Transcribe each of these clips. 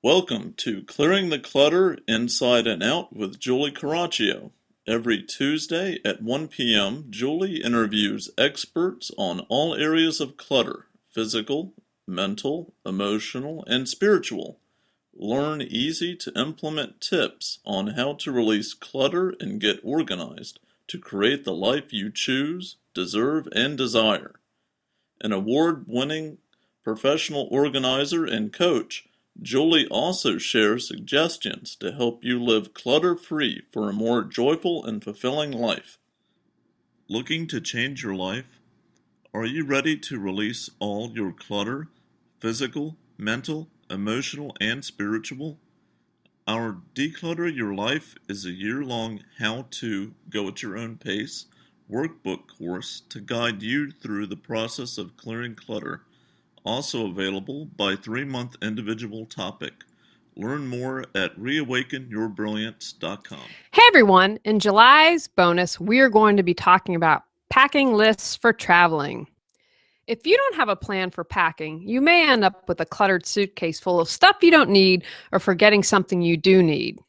Welcome to Clearing the Clutter Inside and Out with Julie Coraccio. Every Tuesday at 1 p.m., Julie interviews experts on all areas of clutter: physical, mental, emotional, and spiritual. Learn easy to implement tips on how to release clutter and get organized to create the life you choose, deserve, and desire. An award-winning professional organizer and coach, Julie also shares suggestions to help you live clutter-free for a more joyful and fulfilling life. Looking to change your life? Are you ready to release all your clutter, physical, mental, emotional, and spiritual? Our Declutter Your Life is a year-long how-to, go at your own pace workbook course to guide you through the process of clearing clutter. Also available by 3-month individual topic. Learn more at reawakenyourbrilliance.com. Hey everyone, in July's bonus, we are going to be talking about packing lists for traveling. If you don't have a plan for packing, you may end up with a cluttered suitcase full of stuff you don't need or forgetting something you do need.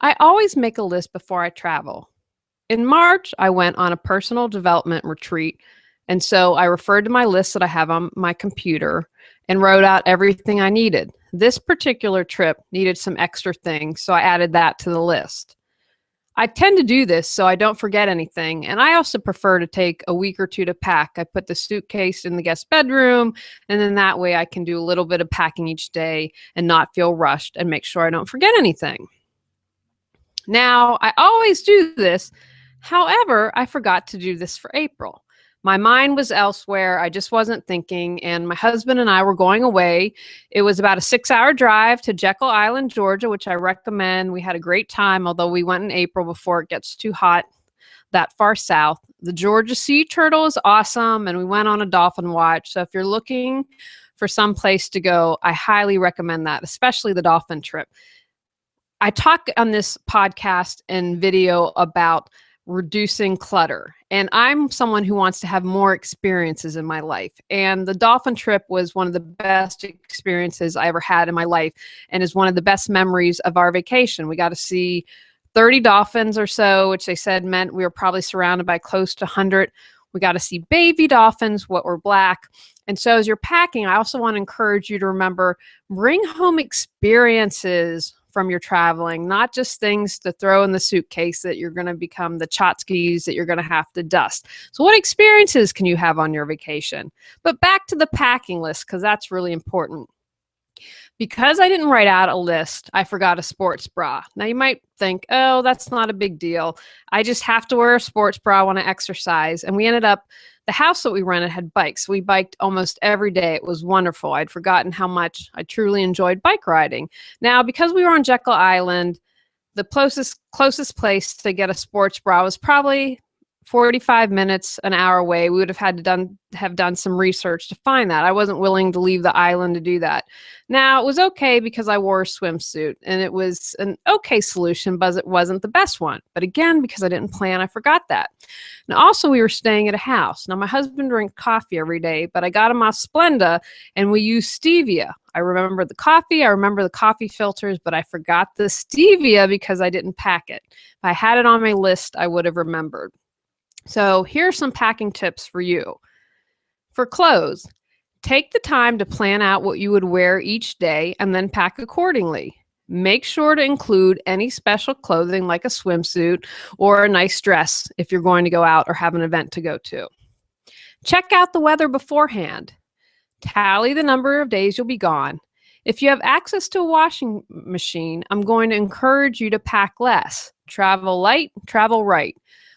I always make a list before I travel. In March, I went on a personal development retreat, and so I referred to my list that I have on my computer and wrote out everything I needed. This particular trip needed some extra things, so I added that to the list. I tend to do this so I don't forget anything, and I also prefer to take a week or two to pack. I put the suitcase in the guest bedroom, and then that way I can do a little bit of packing each day and not feel rushed and make sure I don't forget anything. Now, I always do this. However, I forgot to do this for April. My mind was elsewhere. I just wasn't thinking, and my husband and I were going away. It was about a 6-hour drive to Jekyll Island, Georgia, which I recommend. We had a great time, although we went in April before it gets too hot that far south. The Georgia sea turtle is awesome, and we went on a dolphin watch. So if you're looking for some place to go, I highly recommend that, especially the dolphin trip. I talk on this podcast and video about reducing clutter. And I'm someone who wants to have more experiences in my life. And the dolphin trip was one of the best experiences I ever had in my life and is one of the best memories of our vacation. We got to see 30 dolphins or so, which they said meant we were probably surrounded by close to 100. We got to see baby dolphins, what were black. And so as you're packing, I also want to encourage you to remember, bring home experiences from your traveling, not just things to throw in the suitcase that you're going to become the tchotchkes that you're going to have to dust. So what experiences can you have on your vacation? But back to the packing list, because that's really important. Because I didn't write out a list, I forgot a sports bra. Now you might think, oh, that's not a big deal. I just have to wear a sports bra when I exercise. And we ended up, the house that we rented had bikes. We biked almost every day. It was wonderful. I'd forgotten how much I truly enjoyed bike riding. Now, because we were on Jekyll Island, the closest place to get a sports bra was probably 45 minutes, an hour away. We would have had to have done some research to find that. I wasn't willing to leave the island to do that. Now, it was okay because I wore a swimsuit, and it was an okay solution, but it wasn't the best one. But again, because I didn't plan, I forgot that. Now, also, we were staying at a house. Now, my husband drank coffee every day, but I got him a Splenda, and we used stevia. I remember the coffee. I remember the coffee filters, but I forgot the stevia because I didn't pack it. If I had it on my list, I would have remembered. So here are some packing tips for you. For clothes, take the time to plan out what you would wear each day and then pack accordingly. Make sure to include any special clothing like a swimsuit or a nice dress if you're going to go out or have an event to go to. Check out the weather beforehand. Tally the number of days you'll be gone. If you have access to a washing machine, I'm going to encourage you to pack less. Travel light, travel right.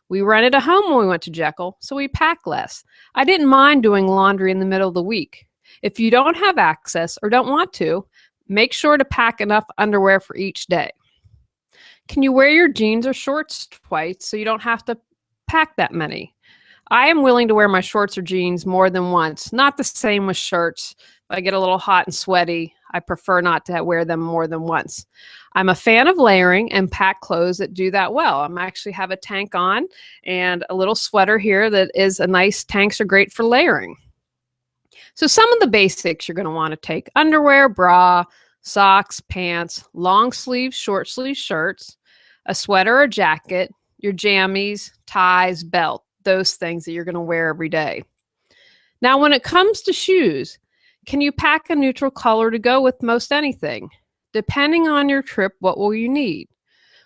We rented a home when we went to Jekyll, so we packed less. I didn't mind doing laundry in the middle of the week. If you don't have access or don't want to, make sure to pack enough underwear for each day. Can you wear your jeans or shorts twice so you don't have to pack that many? I am willing to wear my shorts or jeans more than once. Not the same with shirts. If I get a little hot and sweaty, I prefer not to wear them more than once. I'm a fan of layering and pack clothes that do that well. I actually have a tank on and a little sweater here that is a nice, tanks are great for layering. So some of the basics you're going to want to take: underwear, bra, socks, pants, long sleeve, short sleeve shirts, a sweater or jacket, your jammies, ties, belt, those things that you're going to wear every day. Now, when it comes to shoes, can you pack a neutral color to go with most anything? Depending on your trip, what will you need?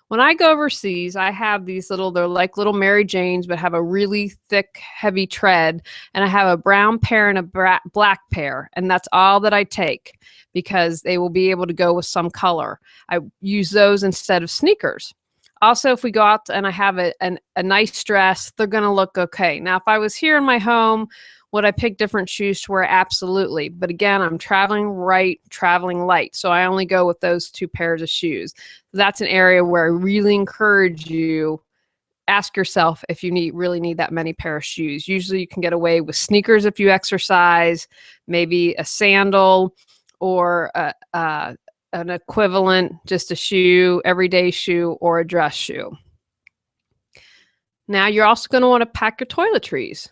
When I go overseas, I have these they're like little Mary Janes, but have a really thick, heavy tread. And I have a brown pair and a black pair. And that's all that I take because they will be able to go with some color. I use those instead of sneakers. Also, if we go out and I have a nice dress, they're going to look okay. Now, if I was here in my home, would I pick different shoes to wear? Absolutely. But again, I'm traveling light. So I only go with those 2 pairs of shoes. That's an area where I really encourage you, ask yourself if you really need that many pair of shoes. Usually you can get away with sneakers if you exercise, maybe a sandal or an equivalent, just a shoe, everyday shoe, or a dress shoe. Now you're also going to want to pack your toiletries.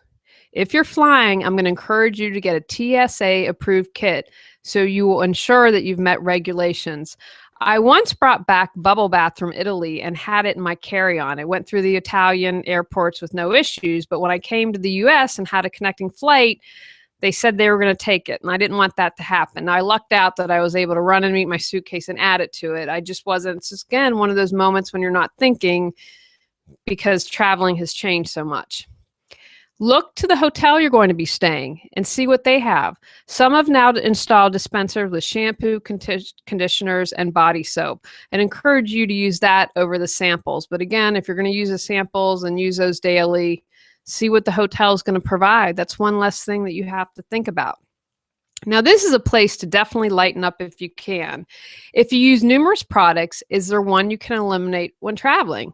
If you're flying, I'm going to encourage you to get a TSA approved kit so you will ensure that you've met regulations. I once brought back bubble bath from Italy and had it in my carry-on. I went through the Italian airports with no issues, but when I came to the US and had a connecting flight, they said they were going to take it, and I didn't want that to happen. Now, I lucked out that I was able to run and meet my suitcase and add it to it. I just wasn't. It's just, again, one of those moments when you're not thinking because traveling has changed so much. Look to the hotel you're going to be staying and see what they have. Some have now installed dispensers with shampoo, conditioners, and body soap, and encourage you to use that over the samples. But again, if you're going to use the samples and use those daily, see what the hotel is going to provide. That's one less thing that you have to think about. Now, this is a place to definitely lighten up if you can. If you use numerous products, is there one you can eliminate when traveling?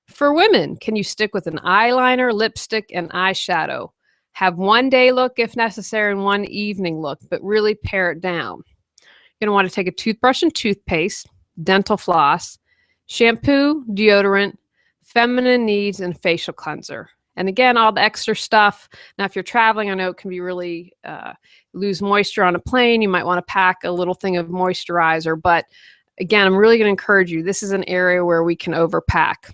For women, can you stick with an eyeliner, lipstick, and eyeshadow? Have one day look if necessary and one evening look, but really pare it down. You're going to want to take a toothbrush and toothpaste, dental floss, shampoo, deodorant, feminine needs, and facial cleanser. And again, all the extra stuff. Now, if you're traveling, I know it can be really lose moisture on a plane. You might want to pack a little thing of moisturizer. But again, I'm really going to encourage you. This is an area where we can overpack.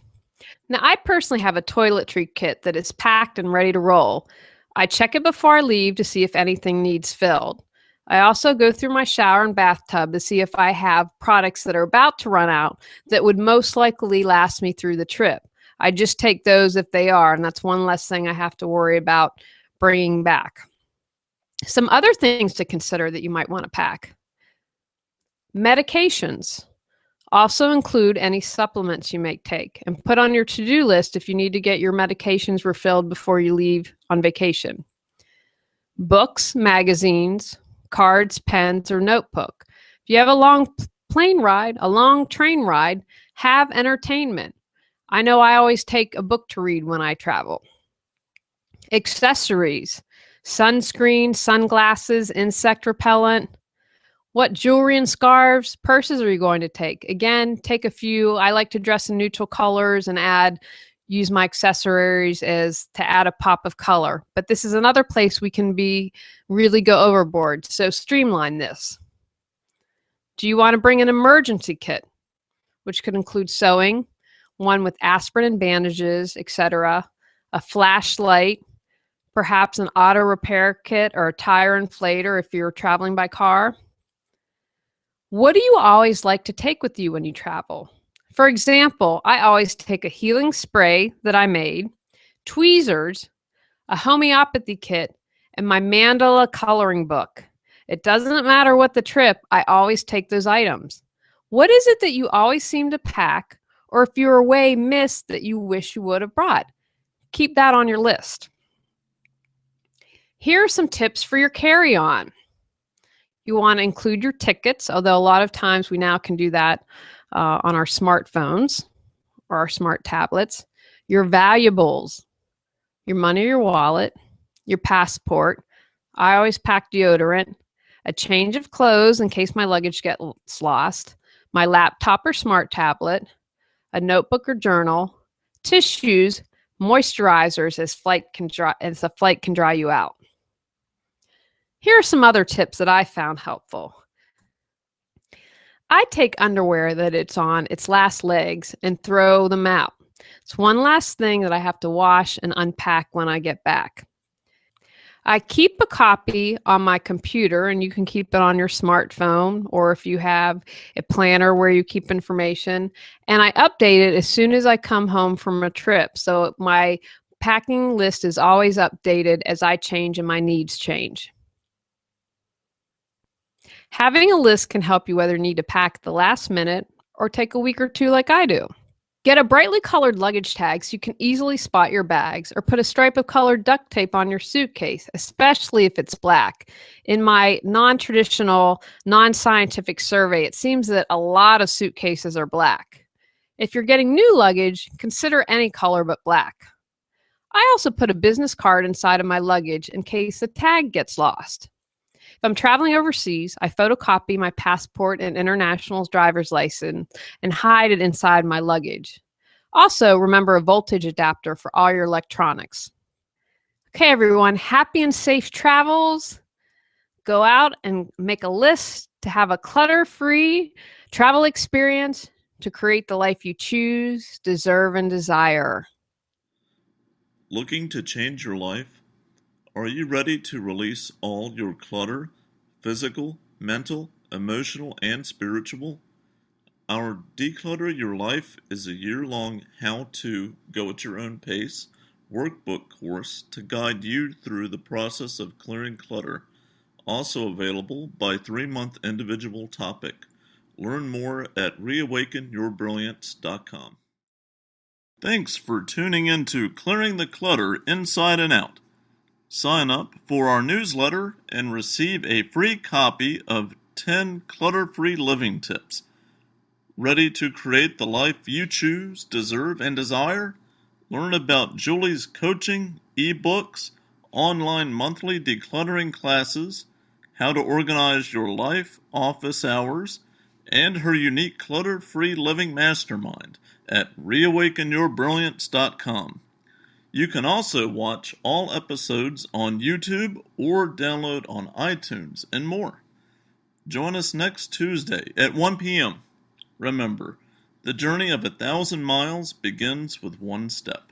Now, I personally have a toiletry kit that is packed and ready to roll. I check it before I leave to see if anything needs filled. I also go through my shower and bathtub to see if I have products that are about to run out that would most likely last me through the trip. I just take those if they are, and that's one less thing I have to worry about bringing back. Some other things to consider that you might want to pack. Medications. Also include any supplements you may take and put on your to-do list if you need to get your medications refilled before you leave on vacation. Books, magazines, cards, pens, or notebook. If you have a long plane ride, a long train ride, have entertainment. I know I always take a book to read when I travel. Accessories, sunscreen, sunglasses, insect repellent. What jewelry and scarves, purses are you going to take? Again, take a few. I like to dress in neutral colors and use my accessories as to add a pop of color. But this is another place we can really go overboard. So streamline this. Do you want to bring an emergency kit, which could include sewing, one with aspirin and bandages, etc., a flashlight, perhaps an auto repair kit or a tire inflator if you're traveling by car? What do you always like to take with you when you travel? For example, I always take a healing spray that I made, tweezers, a homeopathy kit, and my mandala coloring book. It doesn't matter what the trip, I always take those items. What is it that you always seem to pack, or if you're away, miss that you wish you would have brought? Keep that on your list. Here are some tips for your carry-on. You want to include your tickets, although a lot of times we now can do that on our smartphones or our smart tablets. Your valuables, your money or your wallet, your passport. I always pack deodorant, a change of clothes in case my luggage gets lost, my laptop or smart tablet, a notebook or journal, tissues, moisturizers as the flight can dry you out. Here are some other tips that I found helpful. I take underwear that it's on its last legs and throw them out. It's one last thing that I have to wash and unpack when I get back. I keep a copy on my computer, and you can keep it on your smartphone, or if you have a planner where you keep information. And I update it as soon as I come home from a trip. So my packing list is always updated as I change and my needs change. Having a list can help you whether you need to pack at the last minute or take a week or two like I do. Get a brightly colored luggage tag so you can easily spot your bags, or put a stripe of colored duct tape on your suitcase, especially if it's black. In my non-traditional, non-scientific survey, it seems that a lot of suitcases are black. If you're getting new luggage, consider any color but black. I also put a business card inside of my luggage in case the tag gets lost. If I'm traveling overseas, I photocopy my passport and international driver's license and hide it inside my luggage. Also, remember a voltage adapter for all your electronics. Okay, everyone, happy and safe travels. Go out and make a list to have a clutter-free travel experience to create the life you choose, deserve, and desire. Looking to change your life? Are you ready to release all your clutter, physical, mental, emotional, and spiritual? Our Declutter Your Life is a year-long how-to, go at your own pace workbook course to guide you through the process of clearing clutter, also available by 3-month individual topic. Learn more at reawakenyourbrilliance.com. Thanks for tuning in to Clearing the Clutter Inside and Out. Sign up for our newsletter and receive a free copy of 10 clutter-free living tips. Ready to create the life you choose, deserve, and desire? Learn about Julie's coaching, ebooks, online monthly decluttering classes, how to organize your life, office hours, and her unique clutter-free living mastermind at reawakenyourbrilliance.com. You can also watch all episodes on YouTube or download on iTunes and more. Join us next Tuesday at 1 p.m. Remember, the journey of 1,000 miles begins with one step.